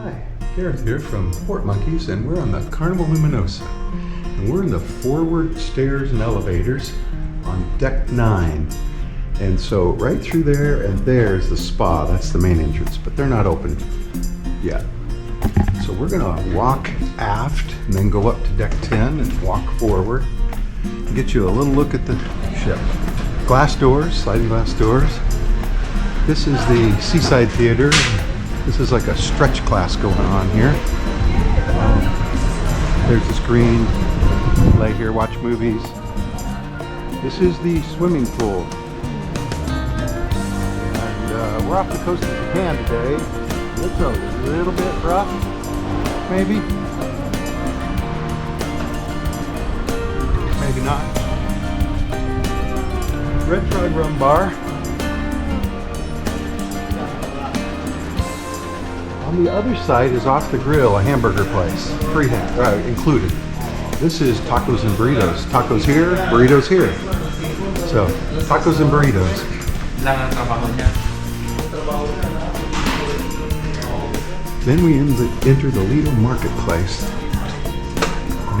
Hi, Gareth here from Port Monkeys, and we're on the Carnival Luminosa. And we're in the forward stairs and elevators on deck 9. And so right through there and there is the spa. That's the main entrance, but they're not open yet. So we're gonna walk aft and then go up to deck 10 and walk forward and get you a little look at the ship. Glass doors, sliding glass doors. This is the Seaside Theater. This is like a stretch class going on here. There's the screen. Lay here, watch movies. This is the swimming pool. And we're off the coast of Japan today. It's a little bit rough, maybe. Maybe not. Red Frog Rum Bar. On the other side is Off the Grill, a hamburger place, included. This is tacos and burritos. Tacos here, burritos here. So, tacos and burritos. Then we enter the Lido Marketplace.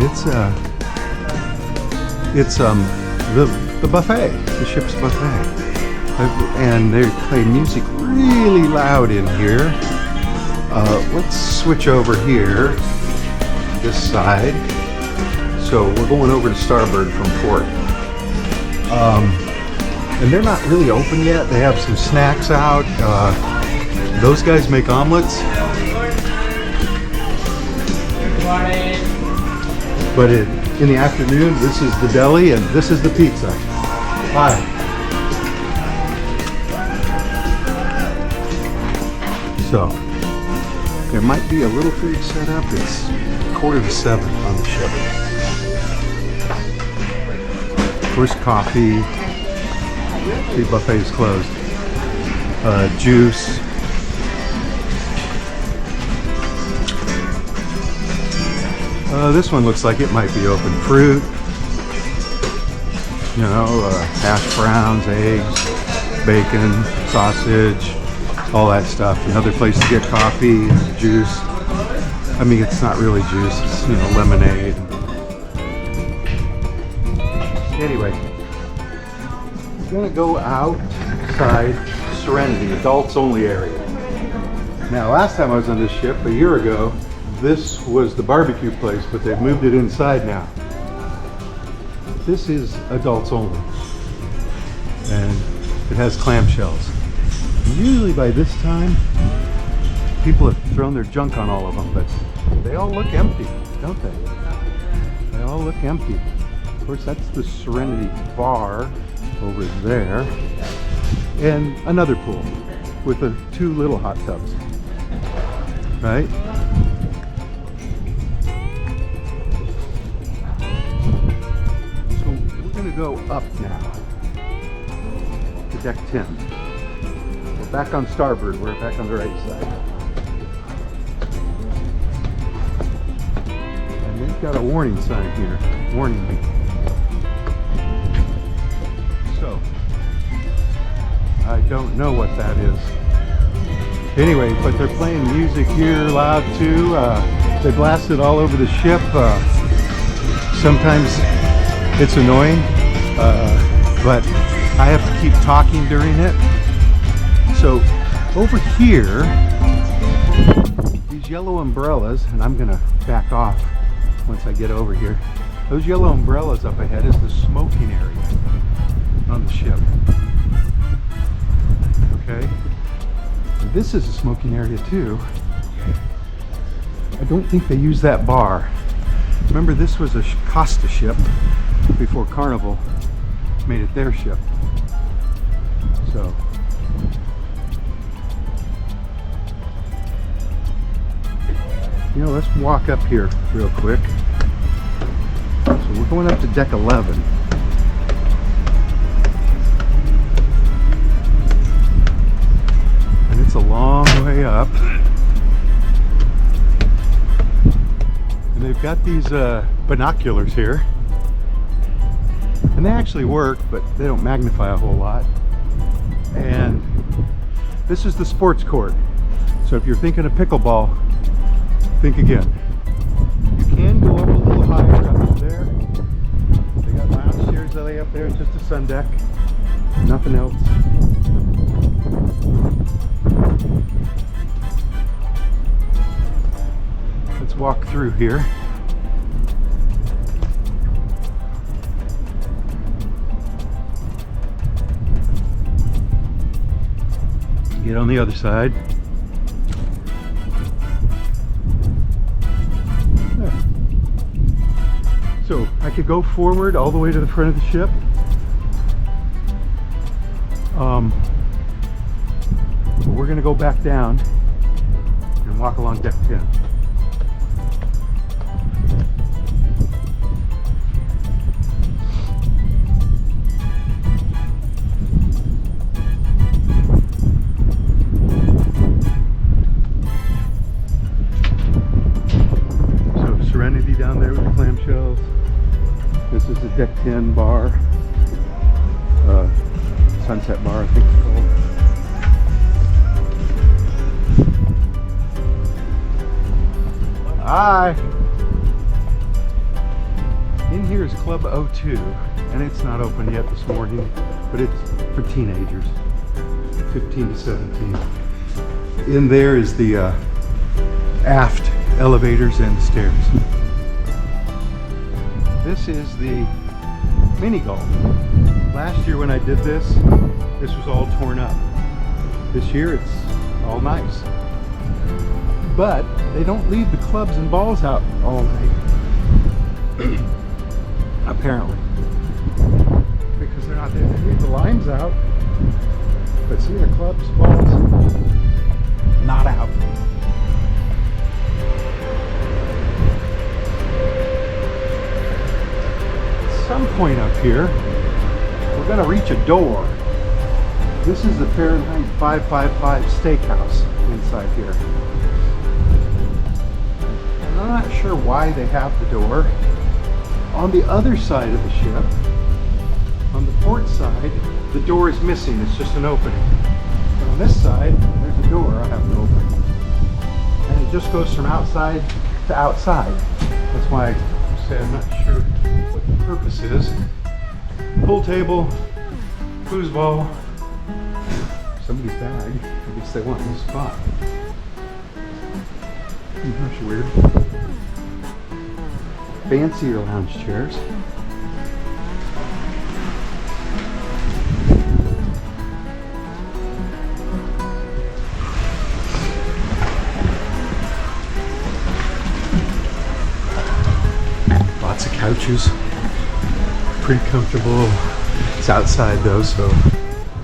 It's the buffet, the ship's buffet, and they play music really loud in here. Let's switch over here, this side. So we're going over to starboard from port. And they're not really open yet. They have some snacks out. Those guys make omelets. But in the afternoon, this is the deli and this is the pizza. Hi. So, there might be a little food set up. It's 6:45 on the ship. Of course, coffee. The buffet is closed. Juice. This one looks like it might be open. Fruit. You know, hash browns, eggs, bacon, sausage. All that stuff. Another place to get coffee, juice. I mean, it's not really juice, it's, you know, lemonade. Anyway, we're gonna go outside Serenity, adults only area. Now, last time I was on this ship, a year ago, this was the barbecue place, but they've moved it inside now. This is adults only. And it has clamshells. Usually by this time, people have thrown their junk on all of them, but they all look empty, don't they? They all look empty. Of course, that's the Serenity Bar over there. And another pool with the 2 little hot tubs, right? So we're gonna go up now to deck 10. Back on starboard, we're back on the right side. And they've got a warning sign here, warning me. So, I don't know what that is. Anyway, but they're playing music here loud too. They blast it all over the ship. Sometimes it's annoying, but I have to keep talking during it. So over here, these yellow umbrellas, and I'm gonna back off once I get over here. Those yellow umbrellas up ahead is the smoking area on the ship. Okay, and this is a smoking area too. I don't think they use that bar. Remember, this was a Costa ship before Carnival made it their ship. So. You know, let's walk up here real quick. So we're going up to deck 11. And it's a long way up. And they've got these binoculars here. And they actually work, but they don't magnify a whole lot. And this is the sports court. So if you're thinking of pickleball, think again. You can go up a little higher up there. They got lounge chairs that lay up there. It's just a sun deck. Nothing else. Let's walk through here. Get on the other side. There. So I could go forward all the way to the front of the ship. But we're going to go back down and walk along deck 10. Down there with the clamshells. This is the deck 10 bar, sunset bar I think it's called. Hi! In here is Club 02, and it's not open yet this morning, but it's for teenagers, 15 to 17. In there is the aft elevators and stairs. This is the mini golf. Last year when I did this was all torn up. This year it's all nice. But they don't leave the clubs and balls out all night. Apparently. Because they're not there. They leave the limes out. But see the clubs, balls, not out. Some point up here, we're going to reach a door. This is the Fahrenheit 555 steakhouse inside here. And I'm not sure why they have the door. On the other side of the ship, on the port side, the door is missing. It's just an opening. But on this side, there's a door I have to open. And it just goes from outside to outside. That's why I say I'm not sure what the purpose is. Pool table, foosball, somebody's bag. I guess they want this spot. That's weird. Fancier lounge chairs. Lots of couches. Pretty comfortable. It's outside though, so you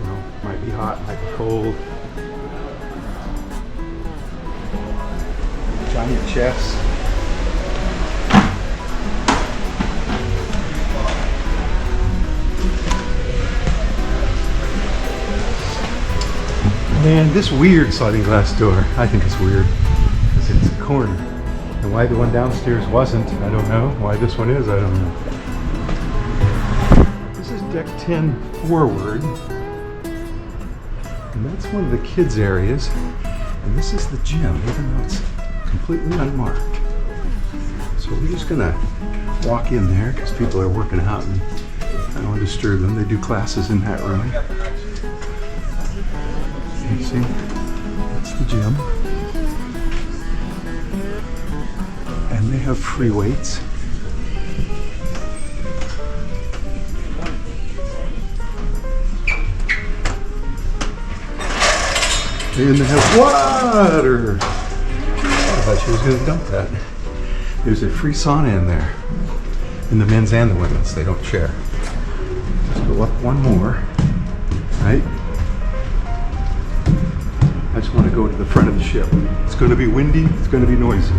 know, might be hot, might be cold. Giant chest. Man, this weird sliding glass door, I think it's weird because it's a corner. And why the one downstairs wasn't, I don't know. Why this one is, I don't know. This is deck 10 forward. And that's one of the kids' areas. And this is the gym, even though it's completely unmarked. So we're just gonna walk in there because people are working out and I don't want to disturb them. They do classes in that room. You see, that's the gym. And they have free weights. And they have water. I thought she was going to dump that. There's a free sauna in there. In the men's and the women's, they don't share. Let's go up one more. Right? I just want to go to the front of the ship. It's going to be windy, it's going to be noisy.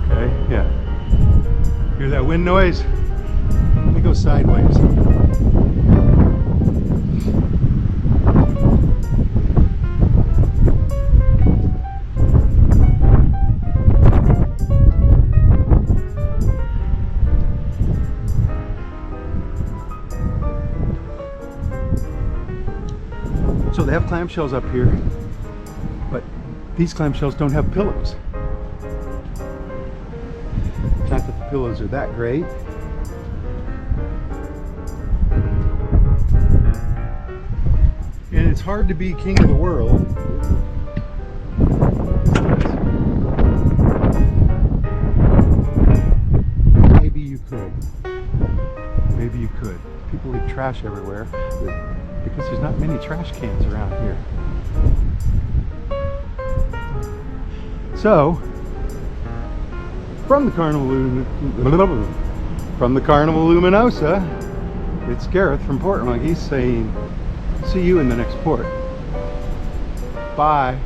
Okay, yeah. Hear that wind noise? Let me go sideways. So they have clamshells up here, but these clamshells don't have pillows. Not that the pillows are that great. And it's hard to be king of the world. Maybe you could. Maybe you could. People leave trash everywhere because there's not many trash cans around here. So, from the Carnival Luminosa, it's Gareth from Port Monkey saying, see you in the next port. Bye.